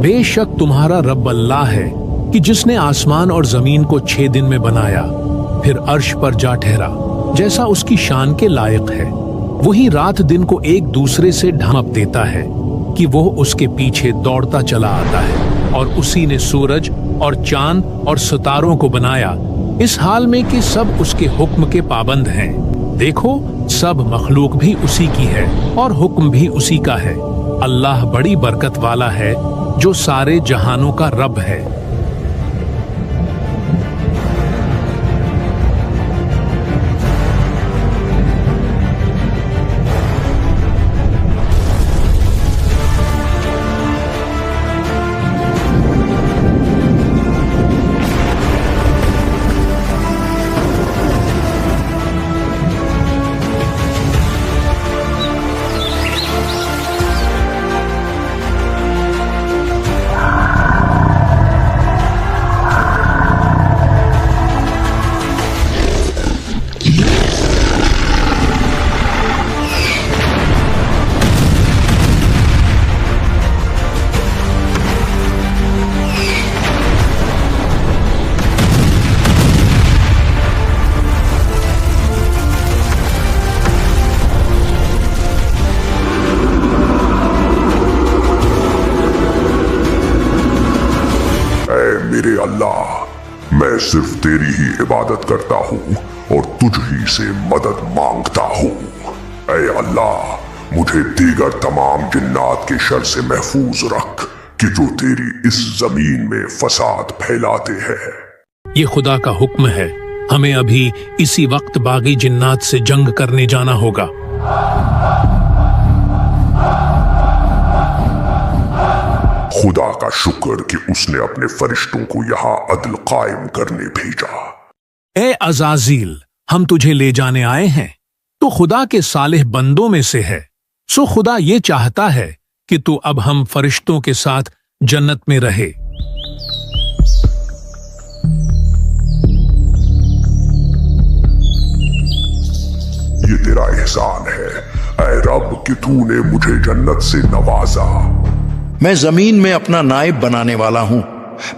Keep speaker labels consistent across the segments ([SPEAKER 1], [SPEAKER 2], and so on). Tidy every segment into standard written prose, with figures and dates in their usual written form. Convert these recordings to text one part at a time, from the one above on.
[SPEAKER 1] बेशक तुम्हारा रब अल्लाह है कि जिसने आसमान और जमीन को 6 दिन में बनाया, फिर अर्श पर जा ठहरा जैसा उसकी शान के लायक है। वही रात दिन को एक दूसरे से ढांप देता है कि वो उसके पीछे दौड़ता चला आता है, और उसी ने सूरज और चांद और सितारों को बनाया इस हाल में कि सब उसके हुक्म के पाबंद हैं। देखो, सब मखलूक भी उसी की है और हुक्म भी उसी का है। अल्लाह बड़ी बरकत वाला है जो सारे जहानों का रब है।
[SPEAKER 2] मेरे अल्लाह, मैं सिर्फ तेरी ही इबादत करता हूँ और तुझ ही से मदद मांगता हूँ। ऐ अल्लाह, मुझे दीगर तमाम जिन्नात के शर से महफूज रख कि जो तेरी इस जमीन में फसाद फैलाते हैं।
[SPEAKER 1] ये खुदा का हुक्म है, हमें अभी इसी वक्त बागी जिन्नात से जंग करने जाना होगा।
[SPEAKER 2] खुदा का शुक्र कि उसने अपने फरिश्तों को यहाँ अदल कायम करने भेजा।
[SPEAKER 1] ए अज़ाज़ील, हम तुझे ले जाने आए हैं, तो खुदा के सालिह बंदों में से है। सो खुदा ये चाहता है कि तू अब हम फरिश्तों के साथ जन्नत में रहे।
[SPEAKER 2] ये तेरा एहसान है ऐ रब कि तूने मुझे जन्नत से नवाजा।
[SPEAKER 3] मैं जमीन में अपना नायब बनाने वाला हूं।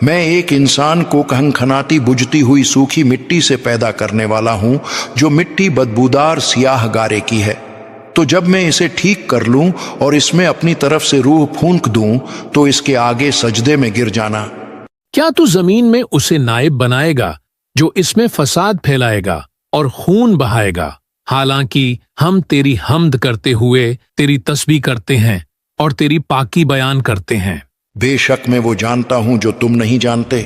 [SPEAKER 3] मैं एक इंसान को खनखनाती बुझती हुई सूखी मिट्टी से पैदा करने वाला हूं, जो मिट्टी बदबूदार सियाह गारे की है। तो जब मैं इसे ठीक कर लूं और इसमें अपनी तरफ से रूह फूंक दूं, तो इसके आगे सजदे में गिर जाना।
[SPEAKER 1] क्या तू जमीन में उसे नायब बनाएगा जो इसमें फसाद फैलाएगा और खून बहाएगा? हालांकि हम तेरी हम्द करते हुए तेरी तस्बीह करते हैं और तेरी पाकी बयान करते हैं।
[SPEAKER 3] बेशक मैं वो जानता हूं जो तुम नहीं जानते।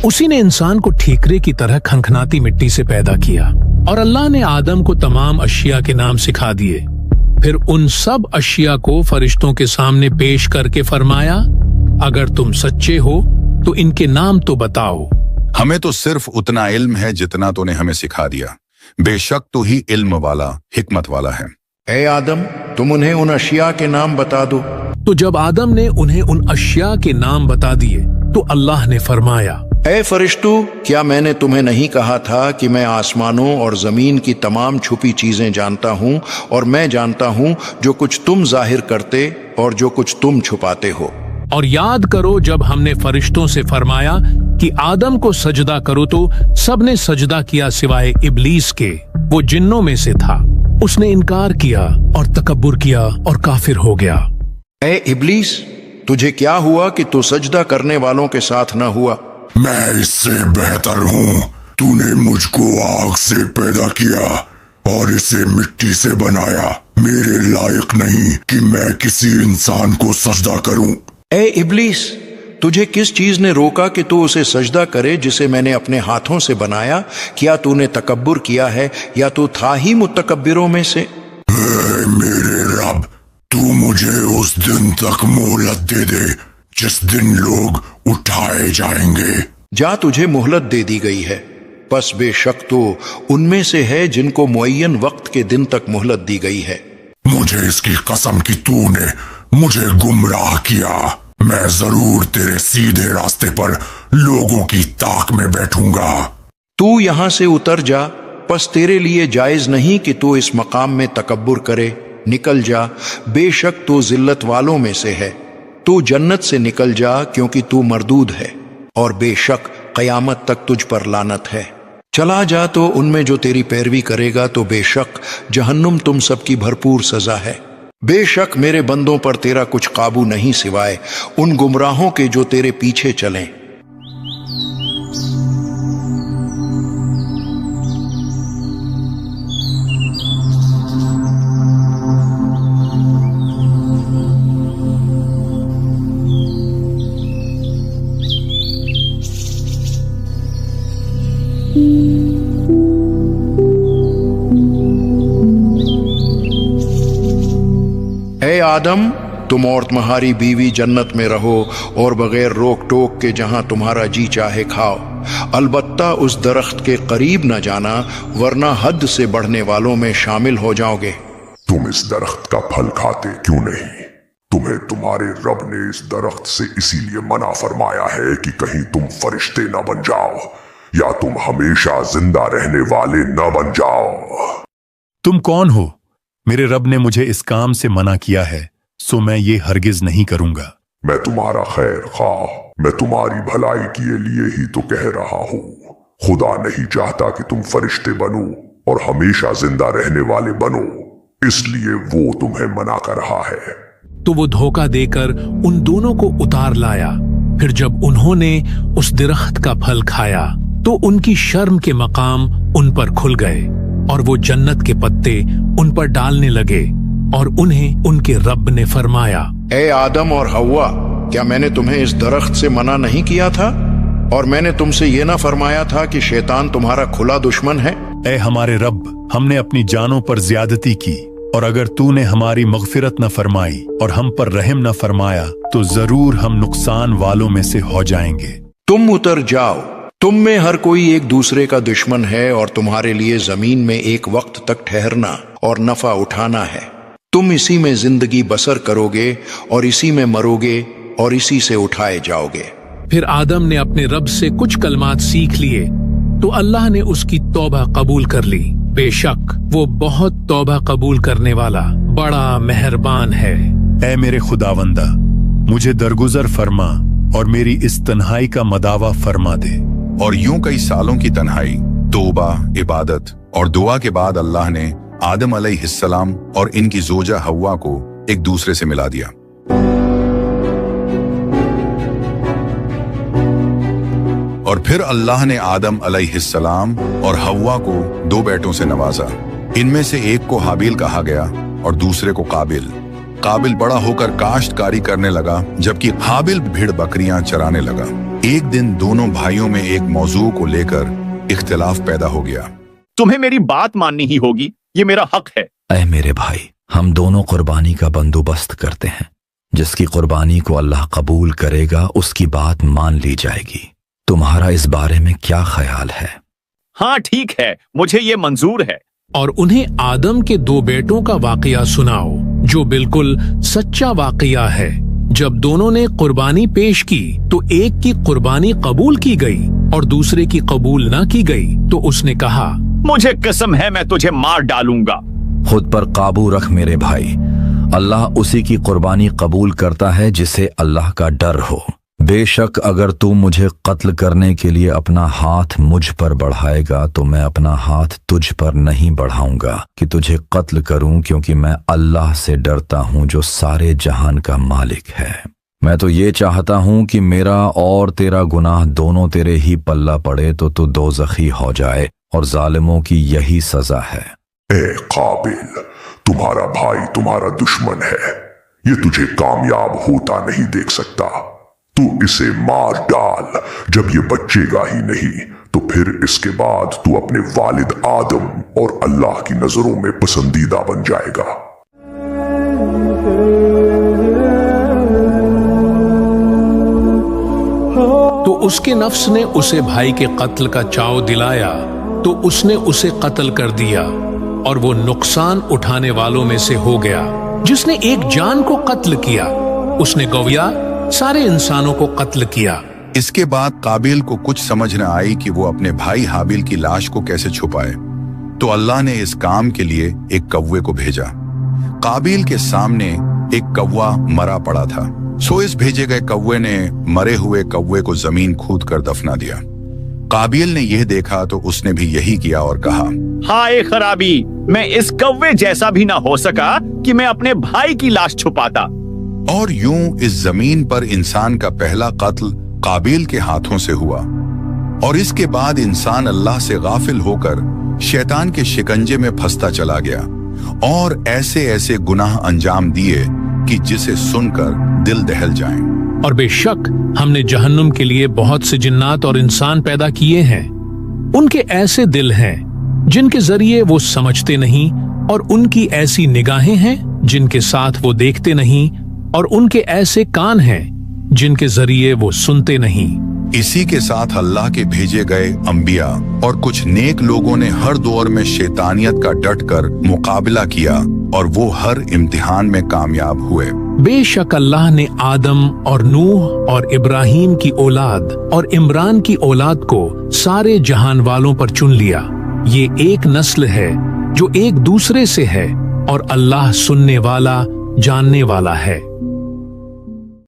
[SPEAKER 1] उसी ने इंसान को ठीकरे की तरह खनखनाती मिट्टी से पैदा किया, और अल्लाह ने आदम को तमाम अशिया के नाम सिखा दिए। फिर उन सब अशिया को फरिश्तों के सामने पेश करके फरमाया, अगर तुम सच्चे हो तो इनके नाम तो बताओ।
[SPEAKER 4] हमें तो सिर्फ उतना इल्म है जितना तूने हमें सिखा दिया। बेशक तू ही इल्म वाला, हिकमत वाला है।
[SPEAKER 3] ए आदम, तुम उन्हें उन अशिया के नाम बता दो।
[SPEAKER 1] तो जब आदम ने उन्हें उन अशिया के नाम बता दिए, तो अल्लाह ने फरमाया,
[SPEAKER 3] ए फरिश्तों, क्या मैंने तुम्हें नहीं कहा था कि मैं आसमानों और जमीन की तमाम छुपी चीजें जानता हूँ, और मैं जानता हूँ जो कुछ तुम जाहिर करते और जो कुछ तुम छुपाते हो।
[SPEAKER 1] और याद करो जब हमने फरिश्तों से फरमाया कि आदम को सजदा करो, तो सबने सजदा किया सिवाय इब्लीस के, वो जिन्नों में से था। उसने इनकार किया और तकब्बुर किया और काफिर हो गया।
[SPEAKER 3] ए इब्लीस, तुझे क्या हुआ कि तू सजदा करने वालों के साथ न हुआ?
[SPEAKER 2] मैं इससे बेहतर हूँ। तूने मुझको आग से पैदा किया और इसे मिट्टी से बनाया। मेरे लायक नहीं कि मैं किसी इंसान को सजदा करूं।
[SPEAKER 3] ए इब्लीस, तुझे किस चीज ने रोका कि तू उसे सजदा करे जिसे मैंने अपने हाथों से बनाया? क्या तूने तकब्बुर किया है या तू था ही मुतकब्बिरों में से?
[SPEAKER 2] मेरे रब, तू मुझे उस दिन तक मोहलत दे दे जिस दिन लोग उठाए जाएंगे।
[SPEAKER 3] जा, तुझे मोहलत दे दी गई है। बस बेशक तो उनमें से है जिनको मुअय्यन वक्त के दिन तक मोहलत दी गई है।
[SPEAKER 2] मुझे इसकी कसम कि तूने मुझे गुमराह किया। मैं जरूर तेरे सीधे रास्ते पर लोगों की ताक में बैठूंगा।
[SPEAKER 3] तू यहां से उतर जा, बस तेरे लिए जायज नहीं कि तू इस मकाम में तकब्बुर करे। निकल जा, बेशक तू जिल्लत वालों में से है। तू जन्नत से निकल जा क्योंकि तू मरदूद है, और बेशक क़यामत तक तुझ पर लानत है। चला जा तो उनमें जो तेरी पैरवी करेगा तो बेशक जहन्नुम तुम सबकी भरपूर सजा है। बेशक मेरे बंदों पर तेरा कुछ काबू नहीं सिवाय उन गुमराहों के जो तेरे पीछे चलें। ए आदम, तुम और तुम्हारी बीवी जन्नत में रहो और बगैर रोक टोक के जहां तुम्हारा जी चाहे खाओ। अलबत्ता उस दरख्त के करीब न जाना, वरना हद से बढ़ने वालों में शामिल हो जाओगे।
[SPEAKER 2] तुम इस दरख्त का फल खाते क्यों नहीं? तुम्हें तुम्हारे रब ने इस दरख्त से इसीलिए मना फरमाया है कि कहीं तुम फरिश्ते न बन जाओ या तुम हमेशा जिंदा रहने वाले न बन जाओ।
[SPEAKER 5] तुम कौन हो? मेरे रब ने मुझे इस काम से मना किया है, सो मैं ये हरगिज नहीं करूंगा।
[SPEAKER 2] मैं तुम्हारा खैर खाह, मैं तुम्हारी भलाई के लिए ही तो कह रहा हूँ। खुदा नहीं चाहता कि तुम फरिश्ते बनो और हमेशा जिंदा रहने वाले बनो, इसलिए वो तुम्हें मना कर रहा है।
[SPEAKER 1] तो वो धोखा देकर उन दोनों को उतार लाया। फिर जब उन्होंने उस दरख्त का फल खाया तो उनकी शर्म के मकाम उन पर खुल गए और वो जन्नत के पत्ते उन पर डालने लगे। और उन्हें उनके रब ने फरमाया,
[SPEAKER 3] ए आदम और हव्वा, क्या मैंने तुम्हें इस दरख्त से मना नहीं किया था? और मैंने तुमसे ये ना फरमाया था कि शैतान तुम्हारा खुला दुश्मन है?
[SPEAKER 5] ए हमारे रब, हमने अपनी जानों पर ज्यादती की, और अगर तूने हमारी मगफिरत न फरमाई और हम पर रहम न फरमाया तो जरूर हम नुकसान वालों में से हो जाएंगे।
[SPEAKER 3] तुम उतर जाओ, तुम में हर कोई एक दूसरे का दुश्मन है और तुम्हारे लिए जमीन में एक वक्त तक ठहरना और नफा उठाना है। तुम इसी में जिंदगी बसर करोगे और इसी में मरोगे और इसी से उठाए जाओगे।
[SPEAKER 1] फिर आदम ने अपने रब से कुछ कलमात सीख लिए तो अल्लाह ने उसकी तौबा कबूल कर ली। बेशक वो बहुत तौबा कबूल करने वाला बड़ा मेहरबान है।
[SPEAKER 5] ए मेरे खुदावंदा, मुझे दरगुजर फरमा और मेरी इस तन्हाई का मदावा फरमा दे।
[SPEAKER 4] और यूं कई सालों की तन्हाई, तौबा, इबादत और दुआ के बाद अल्लाह ने आदम अलैहिस्सलाम और इनकी जोजा हव्वा को एक दूसरे से मिला दिया। और फिर अल्लाह ने आदम अलैहिस्सलाम और हव्वा को दो बेटों से नवाजा। इनमें से एक को हाबिल कहा गया और दूसरे को काबिल। काबिल बड़ा होकर काश्तकारी करने लगा, जबकि हाबिल भेड़ बकरियां चराने लगा। एक दिन दोनों भाइयों में एक मौजू को लेकर इख्तिलाफ पैदा हो गया।
[SPEAKER 6] तुम्हें मेरी बात माननी ही होगी, ये मेरा हक है।
[SPEAKER 7] ऐ मेरे भाई, हम दोनों कुर्बानी का बंदोबस्त करते हैं। जिसकी कुर्बानी को अल्लाह कबूल करेगा उसकी बात मान ली जाएगी। तुम्हारा इस बारे में क्या ख्याल है?
[SPEAKER 6] हाँ ठीक है, मुझे ये मंजूर है।
[SPEAKER 1] और उन्हें आदम के दो बेटों का वाकया सुनाओ जो बिल्कुल सच्चा वाकया है। जब दोनों ने कुर्बानी पेश की तो एक की कुर्बानी कबूल की गई और दूसरे की कबूल ना की गई तो उसने कहा,
[SPEAKER 6] मुझे कसम है मैं तुझे मार डालूंगा।
[SPEAKER 7] खुद पर काबू रख मेरे भाई, अल्लाह उसी की कुर्बानी कबूल करता है जिसे अल्लाह का डर हो। बेशक अगर तू मुझे कत्ल करने के लिए अपना हाथ मुझ पर बढ़ाएगा तो मैं अपना हाथ तुझ पर नहीं बढ़ाऊंगा कि तुझे कत्ल करूं, क्योंकि मैं अल्लाह से डरता हूं जो सारे जहान का मालिक है। मैं तो ये चाहता हूं कि मेरा और तेरा गुनाह दोनों तेरे ही पल्ला पड़े तो तू दोज़खी हो जाए, और जालिमों की यही सजा है।
[SPEAKER 2] ए काबिल, तुम्हारा भाई तुम्हारा दुश्मन है, ये तुझे कामयाब होता नहीं देख सकता। तू इसे मार डाल, जब ये बचेगा ही नहीं तो फिर इसके बाद तू अपने वालिद आदम और अल्लाह की नजरों में पसंदीदा बन जाएगा।
[SPEAKER 1] तो उसके नफ्स ने उसे भाई के कत्ल का चाव दिलाया तो उसने उसे कत्ल कर दिया, और वो नुकसान उठाने वालों में से हो गया जिसने एक जान को कत्ल किया। उसने गौया सारे इंसानों को कत्ल किया।
[SPEAKER 4] इसके बाद काबिल को कुछ समझ न आई कि वो अपने भाई हाबिल की लाश को कैसे छुपाए। तो अल्लाह ने इस काम के लिए एक कौवे को भेजा। काबिल के सामने एक कौवा मरा पड़ा था। सो इस भेजे गए कौवे ने मरे हुए कौवे को जमीन खोद कर दफना दिया। काबिल ने यह देखा तो उसने भी यही किया और कहा,
[SPEAKER 6] हाय खराबी, मैं इस कौवे जैसा भी ना हो सका कि मैं अपने भाई की लाश छुपाता।
[SPEAKER 4] और यूं इस जमीन पर इंसान का पहला कत्ल काबिल के हाथों से हुआ। और इसके बाद इंसान अल्लाह से गाफिल होकर शैतान के शिकंजे में फंसता चला गया और ऐसे ऐसे गुनाह अंजाम दिए कि जिसे सुनकर दिल दहल जाए।
[SPEAKER 1] और बेशक हमने जहन्नुम के लिए बहुत से जिन्नात और इंसान पैदा किए हैं। उनके ऐसे दिल हैं जिनके जरिए वो समझते नहीं, और उनकी ऐसी निगाहें हैं जिनके साथ वो देखते नहीं, और उनके ऐसे कान हैं जिनके जरिए वो सुनते नहीं।
[SPEAKER 4] इसी के साथ अल्लाह के भेजे गए अंबिया और कुछ नेक लोगों ने हर दौर में शैतानियत का डटकर मुकाबला किया और वो हर इम्तिहान में कामयाब हुए।
[SPEAKER 1] बेशक अल्लाह ने आदम और नूह और इब्राहिम की औलाद और इमरान की औलाद को सारे जहान वालों पर चुन लिया। ये एक नस्ल है जो एक दूसरे से है, और अल्लाह सुनने वाला, जानने वाला है।